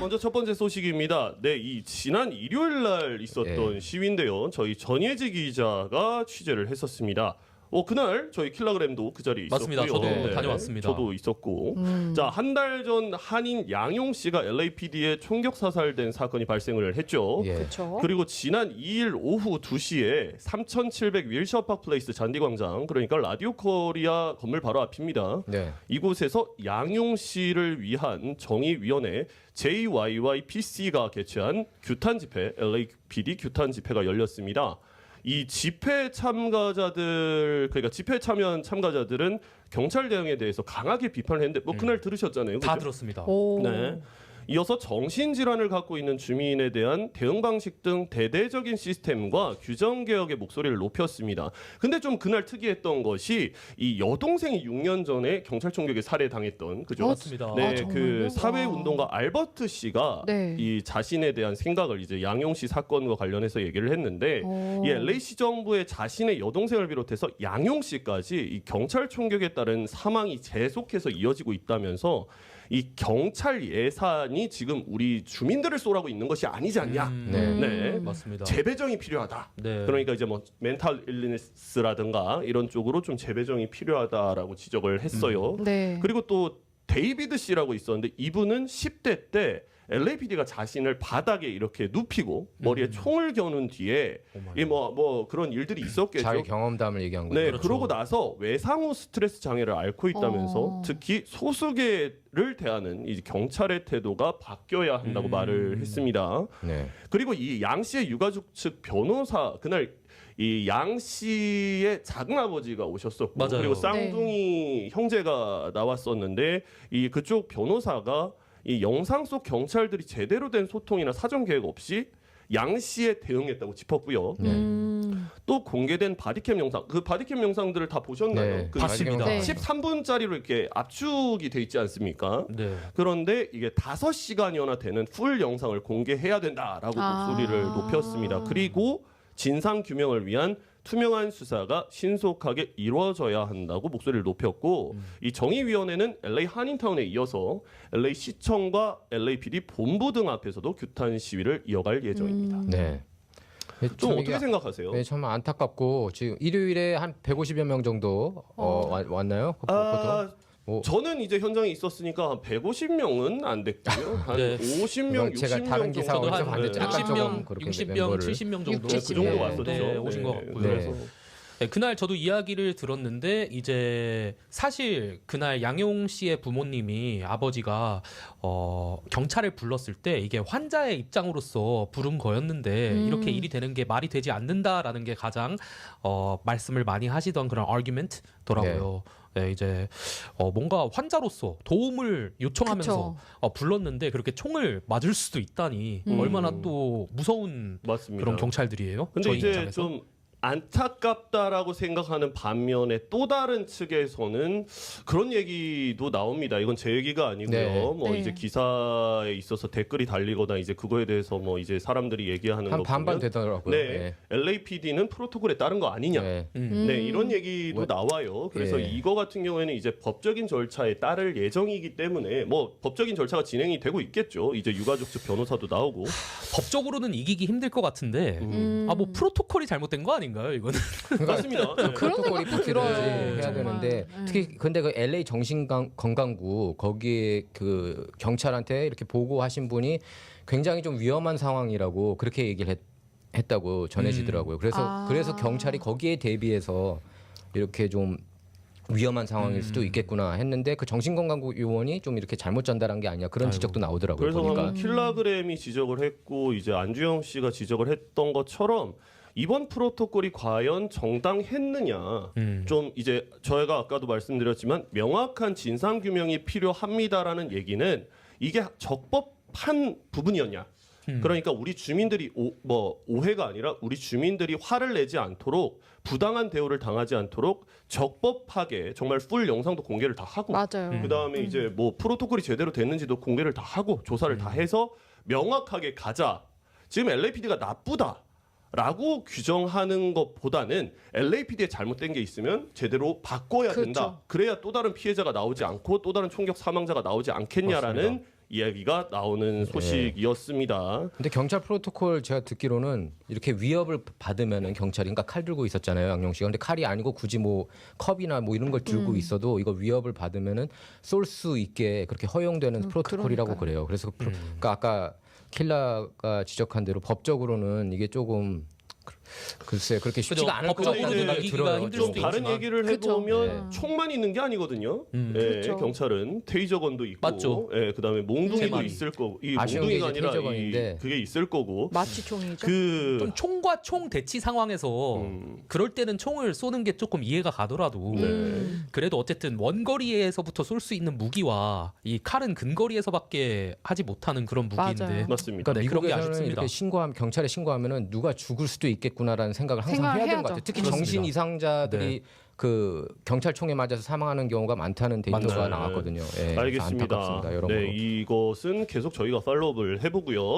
먼저 첫 번째 소식입니다. 네, 이 지난 일요일 날 있었던 시위인데요. 저희 전예지 기자가 취재를 했었습니다. 그날 저희 킬라그램도 그 자리에 있었고요. 맞습니다. 저도 다녀왔습니다. 저도 있었고. 자, 한 달 전 한인 양용 씨가 LAPD에 총격 사살된 사건이 발생을 했죠. 그렇죠. 그리고 지난 2일 오후 2시에 3700 윌셔 파크 플레이스 잔디광장, 그러니까 라디오 코리아 건물 바로 앞입니다. 네. 이곳에서 양용 씨를 위한 정의위원회 JYYPC가 개최한 규탄 집회, LAPD 규탄 집회가 열렸습니다. 이 집회 참가자들, 그러니까 집회 참여한 참가자들은 경찰 대응에 대해서 강하게 비판을 했는데 그날 들으셨잖아요. 다 그죠? 들었습니다. 오. 네. 이어서 정신질환을 갖고 있는 주민에 대한 대응 방식 등 대대적인 시스템과 규정 개혁의 목소리를 높였습니다. 근데 좀 그날 특이했던 것이 이 여동생이 6년 전에 경찰 총격에 살해당했던, 그죠? 맞습니다. 네, 아, 정말요? 그 사회 운동가 알버트 씨가 네. 이 자신에 대한 생각을 이제 양용 씨 사건과 관련해서 얘기를 했는데, 오. 이 LA시 정부의 자신의 여동생을 비롯해서 양용 씨까지 이 경찰 총격에 따른 사망이 계속해서 이어지고 있다면서 이 경찰 예산이 지금 우리 주민들을 쏘라고 있는 것이 아니지 않냐. 네. 맞습니다. 재배정이 필요하다. 네. 그러니까 이제 뭐 멘탈 일리네스라든가 이런 쪽으로 좀 재배정이 필요하다라고 지적을 했어요. 네. 그리고 또 데이비드 씨라고 있었는데 이분은 10대 때 LAPD가 자신을 바닥에 이렇게 눕히고 머리에 총을 겨눈 뒤에 이 뭐 그런 일들이 있었겠죠. 자기 경험담을 얘기한 거죠. 네, 그렇죠. 그러고 나서 외상후 스트레스 장애를 앓고 있다면서 특히 소수계를 대하는 이 경찰의 태도가 바뀌어야 한다고 말을 했습니다. 네. 그리고 이 양 씨의 유가족 측 변호사, 그날 이 양 씨의 작은 아버지가 오셨었고, 맞아요. 그리고 쌍둥이 형제가 나왔었는데 이 그쪽 변호사가 이 영상 속 경찰들이 제대로 된 소통이나 사전 계획 없이 양 씨에 대응했다고 짚었고요. 또 공개된 바디캠 영상, 그 바디캠 영상들을 다 보셨나요? 네, 그 봤습니다. 네. 13분짜리로 이렇게 압축이 돼 있지 않습니까? 네. 그런데 이게 5시간여나 되는 풀 영상을 공개해야 된다라고 목소리를 높였습니다. 그리고 진상 규명을 위한 투명한 수사가 신속하게 이루어져야 한다고 목소리를 높였고, 이 정의위원회는 LA 한인타운에 이어서 LA 시청과 LAPD 본부 등 앞에서도 규탄 시위를 이어갈 예정입니다. 네. 좀 어떻게 생각하세요? 네, 참 안타깝고 지금 일요일에 한 150여 명 정도 왔나요? 아, 뭐, 저는 이제 현장에 있었으니까 한 150명은 안 됐고요. 한 네. 50명, 60명 제가 다른 기사 정도. 어디서 봤는데 약간 조금 60명, 그렇게 60명, 멤버를 70명 정도 60, 그 정도 네. 왔었죠. 네, 오신 것 같고요. 네. 그래서 네, 그날 저도 이야기를 들었는데 이제 사실 그날 양용 씨의 부모님이 아버지가 경찰을 불렀을 때 이게 환자의 입장으로서 부른 거였는데 이렇게 일이 되는 게 말이 되지 않는다라는 게 가장 말씀을 많이 하시던 그런 아규멘트더라고요. 네, 이제 뭔가 환자로서 도움을 요청하면서 불렀는데 그렇게 총을 맞을 수도 있다니 얼마나 또 무서운 맞습니다. 그런 경찰들이에요. 근데 저희 이제 입장에서. 좀 안타깝다라고 생각하는 반면에 또 다른 측에서는 그런 얘기도 나옵니다. 이건 제 얘기가 아니고요. 네. 뭐 네. 이제 기사에 있어서 댓글이 달리거나 이제 그거에 대해서 뭐 이제 사람들이 얘기하는 한 거 반반 보면 되더라고요. 네, LAPD는 프로토콜에 따른 거 아니냐. 네. 네, 이런 얘기도 나와요. 그래서 예. 이거 같은 경우에는 이제 법적인 절차에 따를 예정이기 때문에 뭐 법적인 절차가 진행이 되고 있겠죠. 이제 유가족 측 변호사도 나오고. 법적으로는 이기기 힘들 것 같은데 뭐 프로토콜이 잘못된 거 아닌가요 이거는? 맞습니다. 네. 그런 프로토콜이 생각도 들어요. 해야 정말. 되는데 특히 근데 그 LA 정신건강구 거기에 그 경찰한테 이렇게 보고하신 분이 굉장히 좀 위험한 상황이라고 그렇게 얘기를 했다고 전해지더라고요. 그래서 경찰이 거기에 대비해서 이렇게 좀 위험한 상황일 수도 있겠구나 했는데 그 정신건강구 요원이 좀 이렇게 잘못 전달한 게 아니냐 그런 지적도 나오더라고요. 그래서 보니까. 방금 킬라그램이 지적을 했고 이제 안주영 씨가 지적을 했던 것처럼 이번 프로토콜이 과연 정당했느냐. 좀 이제 저희가 아까도 말씀드렸지만 명확한 진상 규명이 필요합니다라는 얘기는 이게 적법한 부분이었냐. 그러니까 우리 주민들이 오해가 아니라 우리 주민들이 화를 내지 않도록 부당한 대우를 당하지 않도록 적법하게 정말 풀 영상도 공개를 다 하고 맞아요. 그다음에 이제 뭐 프로토콜이 제대로 됐는지도 공개를 다 하고 조사를 다 해서 명확하게 가자. 지금 LAPD가 나쁘다라고 규정하는 것보다는 LAPD에 잘못된 게 있으면 제대로 바꿔야 그렇죠. 된다. 그래야 또 다른 피해자가 나오지 않고 또 다른 총격 사망자가 나오지 않겠냐라는 이야기가 나오는 소식이었습니다. 근데 경찰 프로토콜 제가 듣기로는 이렇게 위협을 받으면은 경찰이 그러니까 칼 들고 있었잖아요, 양용 씨가. 근데 칼이 아니고 굳이 뭐 컵이나 뭐 이런 걸 들고 있어도 이거 위협을 받으면은 쏠 수 있게 그렇게 허용되는 프로토콜이라고 그러니까요. 그래요. 그래서 그러니까 아까 킬라가 지적한 대로 법적으로는 이게 조금 글쎄 그렇게 쉽지가 그죠. 않을 것 같다는 법적으로는 생각이 이기기가 들어요. 힘들 좀 수도 다른 있지만. 얘기를 그쵸. 해보면 총만 있는 게 아니거든요. 예, 그렇죠. 경찰은 테이저건도 있고, 맞죠. 예, 그다음에 몽둥이도 제만이. 있을 거고, 이 아쉬운 게 몽둥이가 이제 아니라 테이저건인데. 그게 있을 거고, 마취총이죠. 그 총과 총 대치 상황에서 그럴 때는 총을 쏘는 게 조금 이해가 가더라도 그래도 어쨌든 원거리에서부터 쏠 수 있는 무기와 이 칼은 근거리에서밖에 하지 못하는 그런 무기인데 맞아요. 맞습니다. 그러니까 네, 그런 게 미국에서는 아쉽습니다. 이렇게 경찰에 신고하면은 누가 죽을 수도 있겠구나라는 생각을 항상 해야 되는 것 생각해야죠. 같아요. 특히 그렇습니다. 정신 이상자들이 그 경찰총에 맞아서 사망하는 경우가 많다는 데이터가 맞아요. 나왔거든요. 예, 그래서 알겠습니다. 안타깝습니다, 여러모로. 네, 이것은 계속 저희가 팔로우를 해보고요.